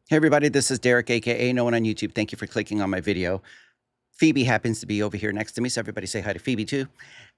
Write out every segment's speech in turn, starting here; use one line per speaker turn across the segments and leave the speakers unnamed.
Hey everybody, this is Derek, aka No One on YouTube. Thank you for clicking on my video. Phoebe happens to be over here next to me, so everybody say hi to Phoebe too.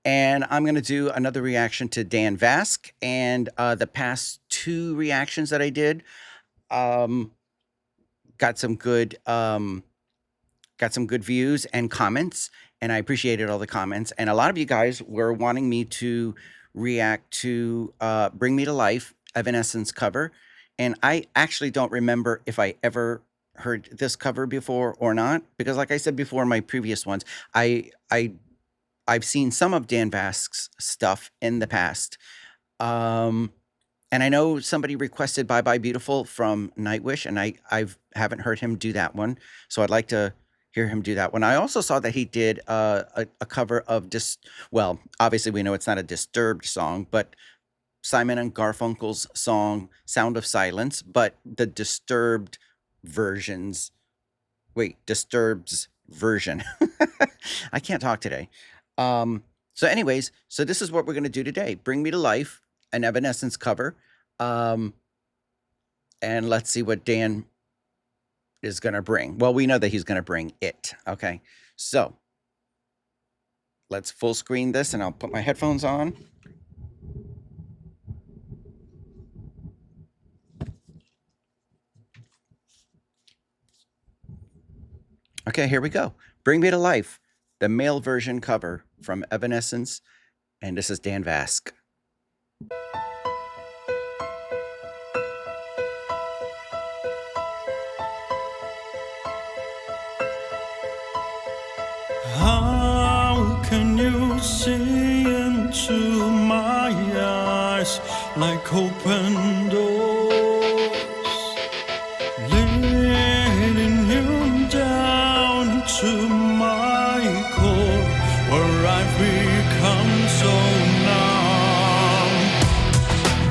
And I'm going to do another reaction to Dan Vasc. And the past two reactions that I did got some good views and comments, and I appreciated all the comments. And a lot of you guys were wanting me to react to Bring Me to Life, Evanescence cover. And I actually don't remember if I ever heard this cover before or not, because like I said before in my previous ones, I've seen some of Dan Vasc's stuff in the past. And I know somebody requested Bye Bye Beautiful from Nightwish, and I haven't heard him do that one. So I'd like to hear him do that one. I also saw that he did a cover of well, obviously we know it's not a Disturbed song, but Simon and Garfunkel's song Sound of Silence, but the Disturbed's version. I can't talk today. So anyways, so this is what we're going to do today. Bring Me to Life, an Evanescence cover. And let's see what Dan is going to bring. Well, we know that he's going to bring it. Okay. So let's full screen this and I'll put my headphones on. Okay, here we go. Bring Me to Life, the male version cover from Evanescence, and this is Dan Vasc.
How can you see into my eyes like open doors, leading you down to my core, where I've become so numb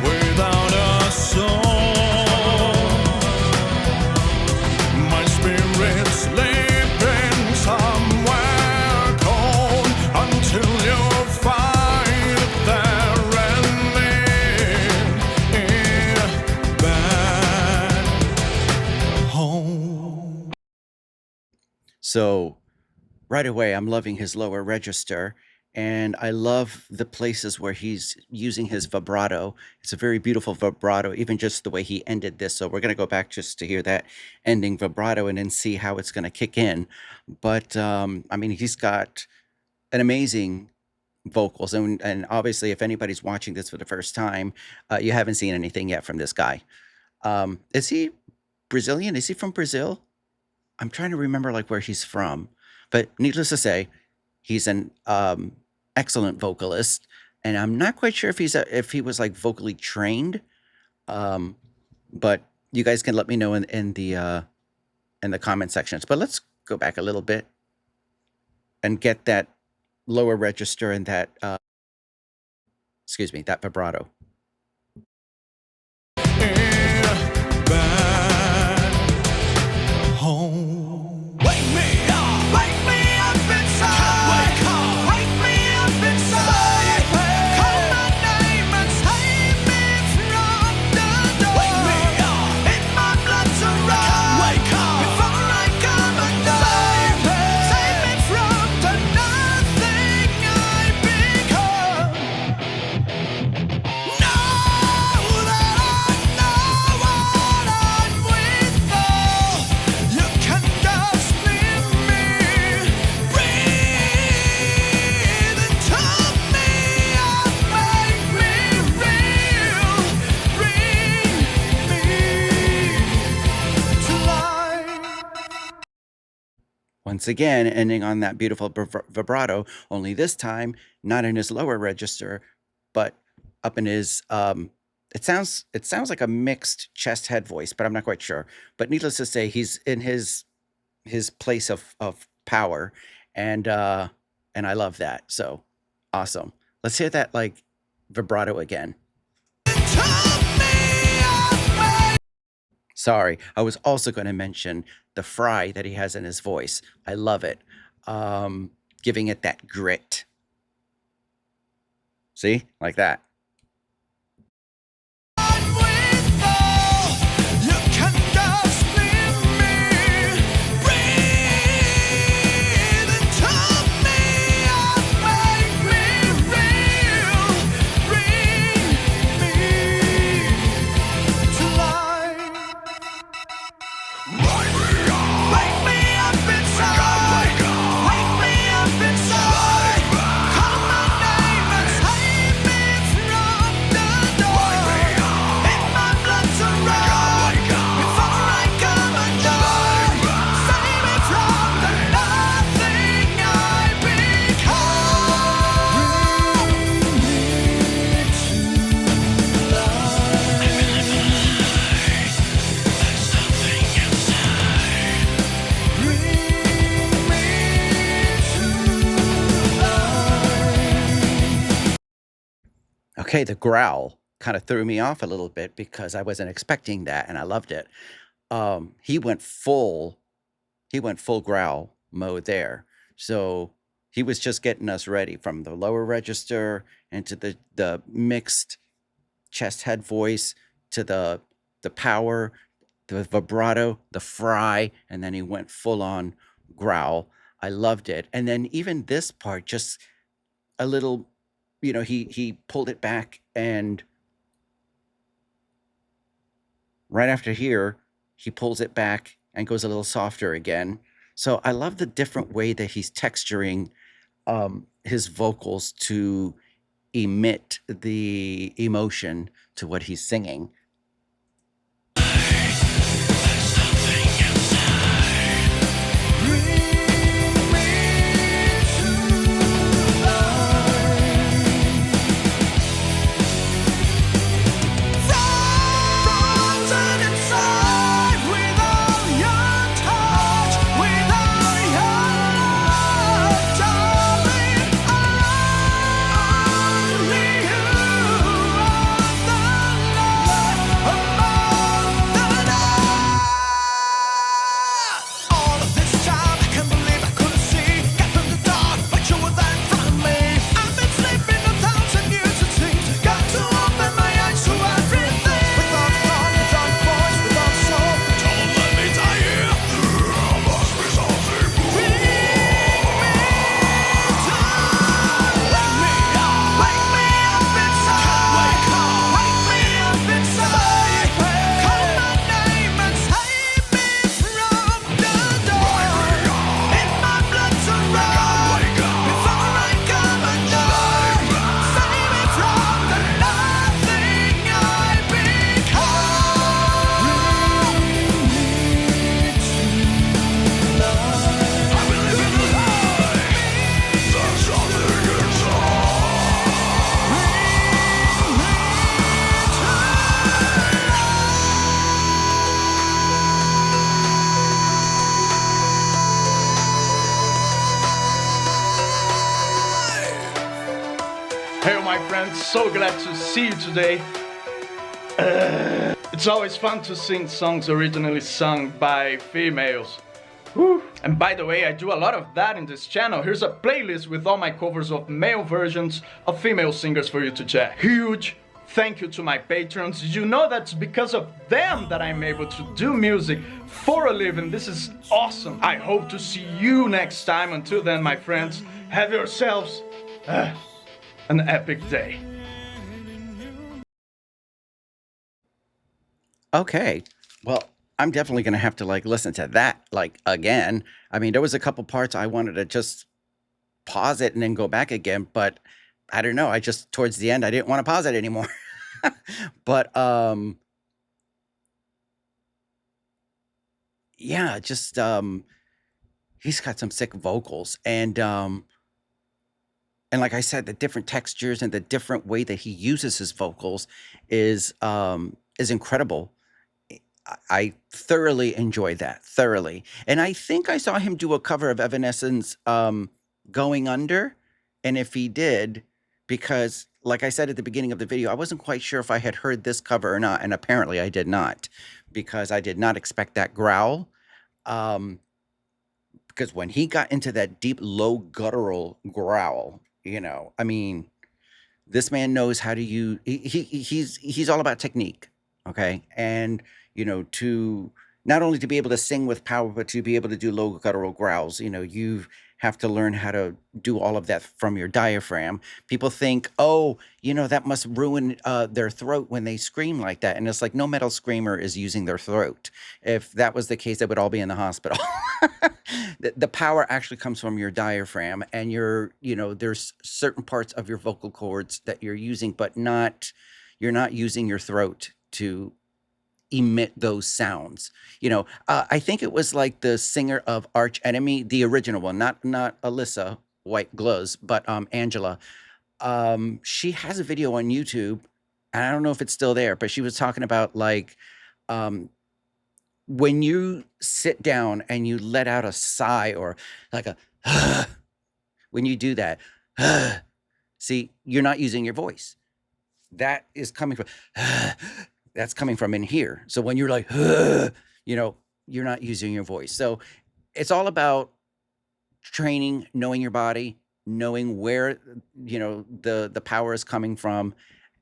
without a soul. My spirit's sleeping somewhere cold until you find there and lead back home.
So right away, I'm loving his lower register, and I love the places where he's using his vibrato. It's a very beautiful vibrato, even just the way he ended this. So we're going to go back just to hear that ending vibrato and then see how it's going to kick in. But I mean, he's got an amazing vocals, and obviously if anybody's watching this for the first time, you haven't seen anything yet from this guy. Is he Brazilian? Is he from Brazil? I'm trying to remember like where he's from, but needless to say, he's an excellent vocalist, and I'm not quite sure if if he was like vocally trained, but you guys can let me know in the comment sections. But let's go back a little bit and get that lower register and that excuse me, that vibrato.
Back home. Wake me up inside. Wake me up inside. Call my name and save me from the door. Wake me up. In my blood to run. Wake up before I come undone. Save me from the nothing I become. Now that I know what I'm with for, you can just leave me. Breathe into me and make me real. Bring me to life.
Once again, ending on that beautiful vibrato, only this time not in his lower register, but up in his it sounds like a mixed chest head voice, but I'm not quite sure. But needless to say, he's in his place of power, and I love that. So awesome. Let's hear that like vibrato again. Sorry, I was also going to mention the fry that he has in his voice. I love it. Giving it that grit. See? Like that.
You can just leave
Okay, the growl kind of threw me off a little bit because I wasn't expecting that, and I loved it. He went full growl mode there. So he was just getting us ready from the lower register into the mixed chest head voice to the power, the vibrato, the fry, and then he went full on growl. I loved it. And then even this part, just a little, he pulled it back, and right after here, he pulls it back and goes a little softer again. So I love the different way that he's texturing his vocals to emit the emotion to what he's singing.
So glad to see you today. It's always fun to sing songs originally sung by females. Whew. And by the way, I do a lot of that in this channel. Here's a playlist with all my covers of male versions of female singers for you to check. Huge thank you to my patrons. Did you know that's because of them that I'm able to do music for a living? This is awesome. I hope to see you next time. Until then, my friends, have yourselves an epic day.
Okay. Well, I'm definitely going to have to listen to that again. I mean, there was a couple parts I wanted to just pause it and then go back again, but I don't know. I just towards the end I didn't want to pause it anymore. But yeah, just he's got some sick vocals, and like I said, the different textures and the different way that he uses his vocals is incredible. I thoroughly enjoyed that, thoroughly. And I think I saw him do a cover of Evanescence, Going Under. And if he did, because like I said at the beginning of the video, I wasn't quite sure if I had heard this cover or not. And apparently I did not, because I did not expect that growl. Because when he got into that deep, low guttural growl, I mean, this man knows how to use, he's all about technique. Okay. And, to not only to be able to sing with power, but to be able to do low guttural growls, you have to learn how to do all of that from your diaphragm. People think, oh, that must ruin their throat when they scream like that. And it's like, no metal screamer is using their throat. If that was the case, they would all be in the hospital. The power actually comes from your diaphragm, and there's certain parts of your vocal cords that you're using, but you're not using your throat to emit those sounds. I think it was like the singer of Arch Enemy, the original one, not Alyssa White Gloves, but Angela. She has a video on YouTube, and I don't know if it's still there, but she was talking about when you sit down and you let out a sigh or like a when you do that, see, you're not using your voice. that is coming from that's coming from in here. So when you're like, you know, you're not using your voice. So it's all about training, knowing your body, knowing where, you know, the power is coming from,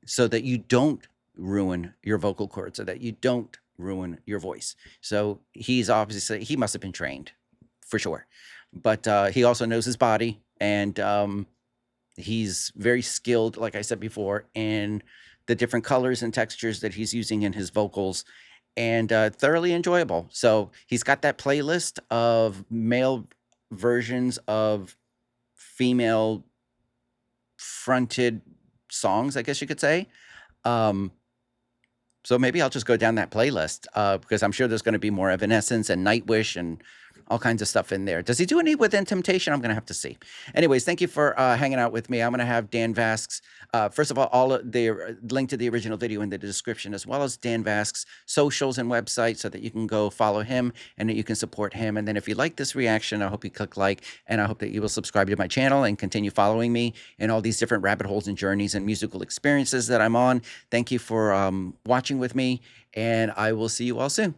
so that you don't ruin your vocal cords, so that you don't ruin your voice. So he's obviously, he must have been trained for sure, but he also knows his body, and he's very skilled, like I said before, in the different colors and textures that he's using in his vocals, and thoroughly enjoyable. So he's got that playlist of male versions of female fronted songs, I guess you could say. Um, so maybe I'll just go down that playlist, because I'm sure there's going to be more Evanescence and Nightwish and all kinds of stuff in there. Does he do any Within Temptation? I'm going to have to see. Anyways, thank you for hanging out with me. I'm going to have Dan Vasc's, first of all of the link to the original video in the description, as well as Dan Vasc's socials and website, so that you can go follow him and that you can support him. And then if you like this reaction, I hope you click like, and I hope that you will subscribe to my channel and continue following me in all these different rabbit holes and journeys and musical experiences that I'm on. Thank you for watching with me, and I will see you all soon.